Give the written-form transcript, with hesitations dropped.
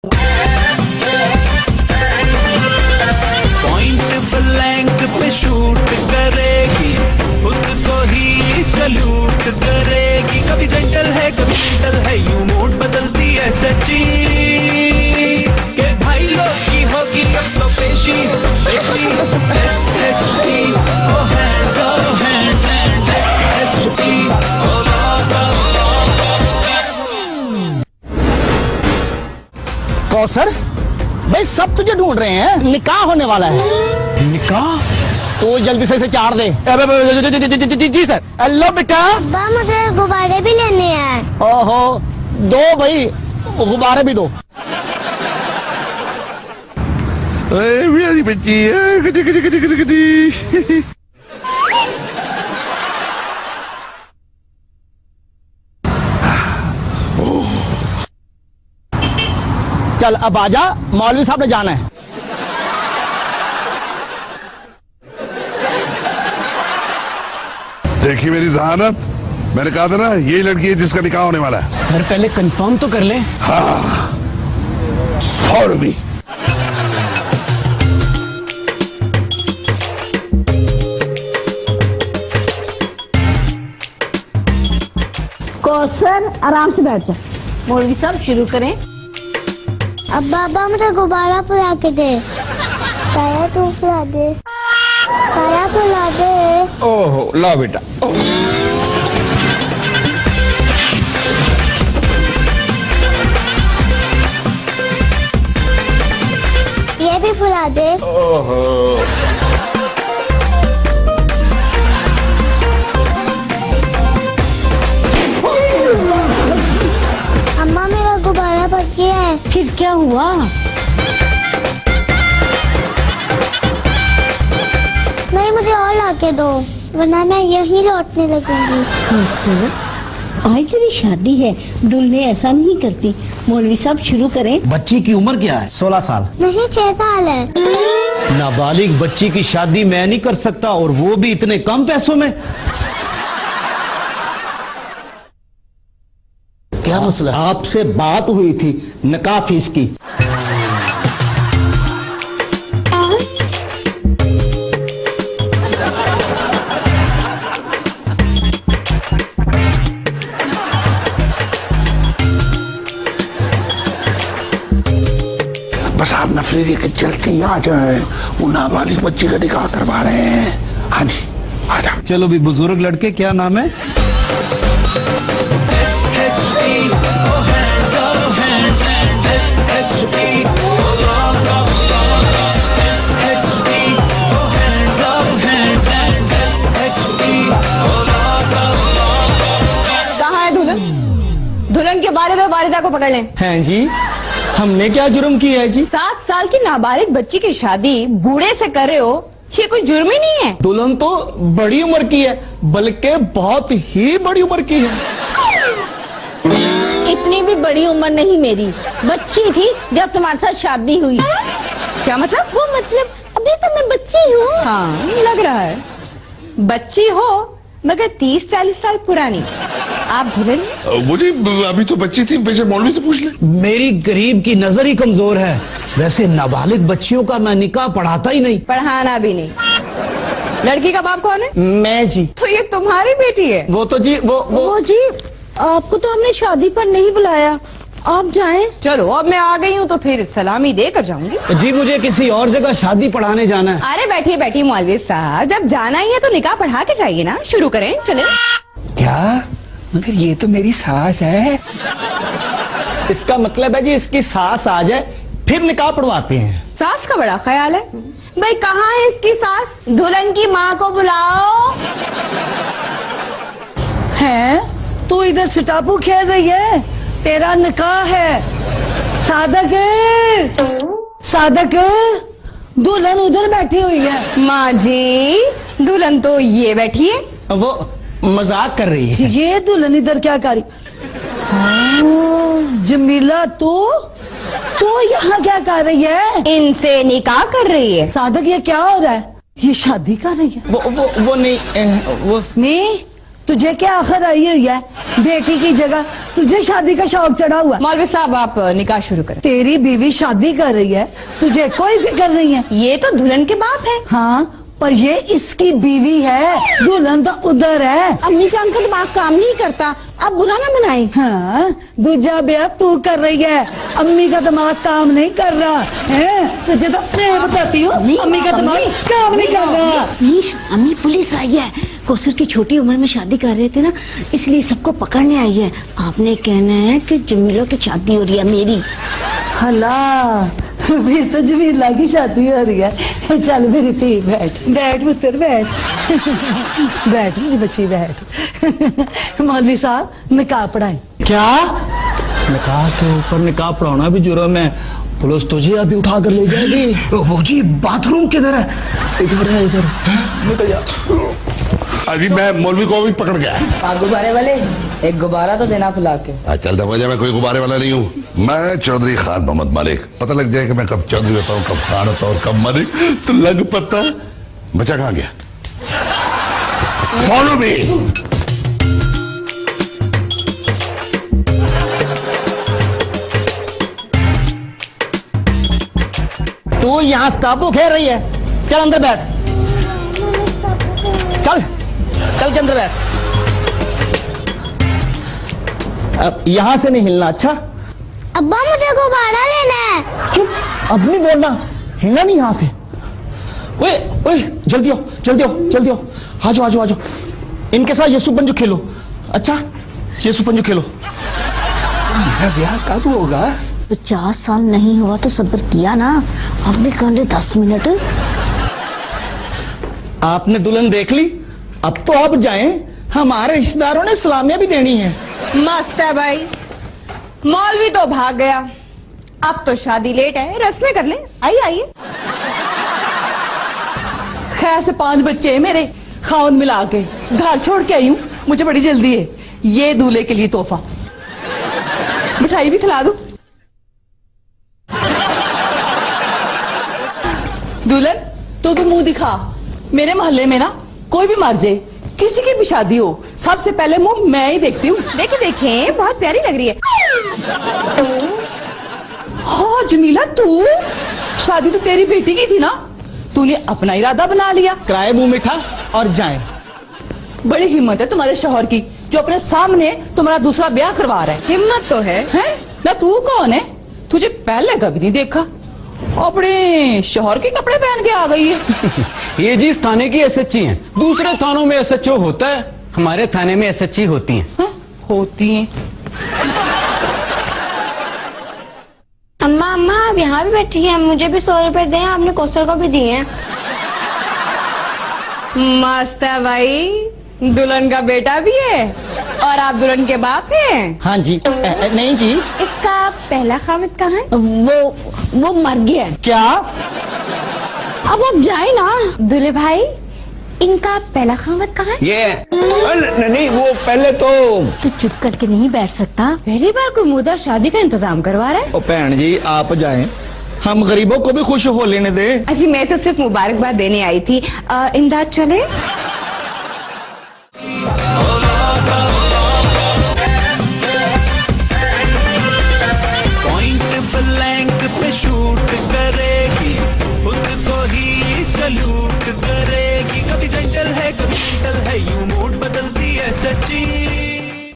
Point blank पे shoot करेगी, खुद को ही सल्यूट करेगी। कभी जेंटल है कभी मेंटल है, यूं मूड बदलती है सच्ची के भाई लोग की होगी कब तो पेशी पेशी। SHT oh hands oh hands and SHT oh love Kausar भाई सब तुझे ढूंढ रहे हैं, निकाह होने वाला है। निकाह? तो जल्दी से इसे चार दे। जी सर। हेलो बेटा। अब्बा मुझे गुब्बारे भी लेने हैं। ओहो दो भाई, गुब्बारे भी दो। मेरी बच्ची गदी गदी गदी गदी गदी। चल अब आजा, मौलवी साहब ने जाना है। देखी मेरी जहानत, मैंने कहा था ना यही लड़की है जिसका निकाह होने वाला है। सर पहले कंफर्म तो कर ले। हाँ 100 रुपये। कौसर आराम से बैठ जा। मौलवी साहब शुरू करें। अब्बा अब्बा मुझे गुब्बारा फुला के दे। ताया तू फुला दे, ताया फुला दे। ओहो ला बेटा। ये भी फुला दे। ओहो अम्मा मेरा गुब्बारा पक गया है। फिर क्या हुआ? नहीं मुझे और लाके दो, वरना मैं यहीं लौटने लगूंगी। कौसर आज तेरी शादी है, दुल्हन ऐसा नहीं करती। मौलवी साहब शुरू करें। बच्ची की उम्र क्या है? 16 साल। नहीं 6 साल है। नाबालिग बच्ची की शादी मैं नहीं कर सकता, और वो भी इतने कम पैसों में। क्या मसला? आपसे बात हुई थी निकाह फीस की। बस आप नफरी के चलते ही आ जाए, वो नाबालिग बच्ची का निकाह करवा रहे हैं। हाँ जी आ जाओ। चलो भी बुजुर्ग लड़के, क्या नाम है? SHT oh hands oh hands and SHT oh love SHT oh hands oh hands and SHT oh love। कहाँ है दुल्हन? दुल्हन के बारे में वारिदा को पकड़ लें। हैं जी, हमने क्या जुर्म किया है जी? 7 साल की नाबालिग बच्ची की शादी बूढ़े से कर रहे हो, ये कोई जुर्म ही नहीं है। दुल्हन तो बड़ी उम्र की है, बल्कि बहुत ही बड़ी उम्र की है। इतनी भी बड़ी उम्र नहीं मेरी, बच्ची थी जब तुम्हारे साथ शादी हुई। क्या मतलब? वो मतलब अभी तो मैं बच्ची हूँ। हाँ लग रहा है बच्ची हो, मगर 30-40 साल पुरानी। आप दुल्हन? वो जी अभी तो बच्ची थी, बेशक मौलवी से पूछ ले। मेरी गरीब की नजर ही कमजोर है। वैसे नाबालिग बच्चियों का मैं निकाह पढ़ाता ही नहीं। पढ़ाना भी नहीं। लड़की का बाप कौन है? मैं जी। तो ये तुम्हारी बेटी है? वो तो जी वो जी आपको तो हमने शादी पर नहीं बुलाया, आप जाएं। चलो अब मैं आ गई हूँ तो फिर सलामी देकर जाऊंगी। जी मुझे किसी और जगह शादी पढ़ाने जाना है। अरे बैठिए बैठिए मौलवी साहब, जब जाना ही है तो निकाह पढ़ा के जाइए ना। शुरू करें चले। क्या? मगर ये तो मेरी सास है। इसका मतलब है जी इसकी सास आ जाए फिर निकाह पढ़वाते हैं। सास का बड़ा ख्याल है। भाई कहाँ है इसकी सास? दुल्हन की माँ को बुलाओ। है तू इधर सिटापू खेल रही है? तेरा निकाह है। सादक सादक दुल्हन उधर बैठी हुई है। माँ जी दुल्हन तो ये बैठी है। वो मजाक कर रही है। ये दुल्हन इधर क्या कर रही? जमीला तू यहाँ क्या कर रही है? इनसे निकाह कर रही है। सादक ये क्या हो रहा है? ये शादी कर रही है। वो नहीं वो नहीं तुझे क्या आखिर आई हुई है? बेटी की जगह तुझे शादी का शौक चढ़ा हुआ। मौलवी साहब आप निकाह शुरू करें। तेरी बीवी शादी कर रही है, तुझे कोई फिक्र नहीं है। ये तो दुल्हन के बाप है। हाँ, पर ये इसकी बीवी है, दुल्हन तो उधर है। अम्मी जान का दिमाग काम नहीं करता, आप बुरा ना मनाएं। हाँ, दूजा ब्याह तू कर रही है, अम्मी का दिमाग काम नहीं कर रहा है। तुझे तो मैं बताती हूँ, अम्मी का दिमाग काम नहीं कर रहा। अम्मी पुलिस आई है। कौसर की छोटी उम्र में शादी कर रहे थे ना, इसलिए सबको पकड़ने आई है। आपने कहना है कि जमीला की शादी हो रही है मेरी। हला, फिर तो जमीला की शादी हो रही है। चल मेरी थी, बैठ बैठ पुत्र बैठ। बैठ मेरी बच्ची बैठ। मौलवी साहब निकाह पढ़ाए। क्या निकाह के ऊपर निकाह पढ़ाना भी जुर्म है? पुलिस तुझे अभी उठा कर ले जाएगी। वो जी बाथरूम किधर है? इधर है, इधर। निकल जा। अभी मैं मौलवी को भी पकड़ गया। गुब्बारे वाले, एक गुब्बारा तो देना फुला के। चल दफा, मैं कोई गुब्बारे वाला नहीं हूँ। मैं चौधरी खान मोहम्मद मलिक। पता लग जाए कि मैं कब चौधरी होता हूँ, कब खान होता हूँ और कब मलिक, तो लग पता। बच्चा कहाँ गया? Follow me. तू यहाँ स्टापू खेल रही है? चल अंदर बैठ। चल चल के अंदर बैठ। अब यहां से नहीं हिलना। अच्छा अब्बा मुझे गुब्बारा लेना है। चुप, अब नहीं बोलना, हिलना नहीं यहां से। ओए ओए, जल्दी आओ जल्दी आओ जल्दी आओ, आ जाओ आ जाओ आ जाओ। इनके साथ यीशु पंजू खेलो। अच्छा यीशु पंजू खेलो। मेरा ब्याह कब होगा? 50 साल नहीं हुआ तो सब्र किया ना, अब भी कर ले 10 मिनट। आपने दुल्हन देख ली, अब तो आप जाएं, हमारे रिश्तेदारों ने सलामियां भी देनी है। मस्त है भाई, मौलवी तो भाग गया, अब तो शादी लेट है, रस्में कर ले। आइए आइए। खैर से 5 बच्चे हैं मेरे, खाउन मिला के घर छोड़ के आई हूँ, मुझे बड़ी जल्दी है। ये दूल्हे के लिए तोहफा, मिठाई भी खिला दो। दुल्हन तू भी मुंह दिखा। मेरे मोहल्ले में ना कोई भी मर जाए, किसी की भी शादी हो, सबसे पहले मुंह मैं ही देखती हूँ। देखे देखे, बहुत प्यारी लग रही है। हाँ जमीला, तू शादी तो तेरी बेटी की थी ना, तूने अपना इरादा बना लिया। कराए मुंह मीठा और जाएं। बड़ी हिम्मत है तुम्हारे शौहर की, जो अपने सामने तुम्हारा दूसरा ब्याह करवा रहा है। हिम्मत तो है, ना तू कौन है? तुझे पहले कभी नहीं देखा, अपने शौहर के कपड़े पहन के आ गई है। ये जी इस थाने की एसएचजी हैं, दूसरे थानों में एसएचओ होता है, हमारे थाने में एसएचजी होती हैं। होती हैं। अम्मा अम्मा आप यहाँ भी बैठी हैं, मुझे भी 100 रुपए दें, आपने कौशल को भी दिए हैं। मस्त है भाई, दुल्हन का बेटा भी है और आप दुल्हन के बाप हैं। हाँ जी। नहीं जी। इसका पहला खामिद कहाँ है? वो मर गया। क्या? अब आप जाए ना। दूल्हे भाई, इनका पहला खामिद कहाँ है? ये नहीं, वो पहले तो चुप करके नहीं बैठ सकता। पहली बार कोई मुर्दा शादी का इंतजाम करवा रहा है। ओ बहन जी आप जाएं, हम गरीबों को भी खुश हो लेने दे। अजी मैं तो सिर्फ मुबारकबाद देने आई थी। इमदाद चले।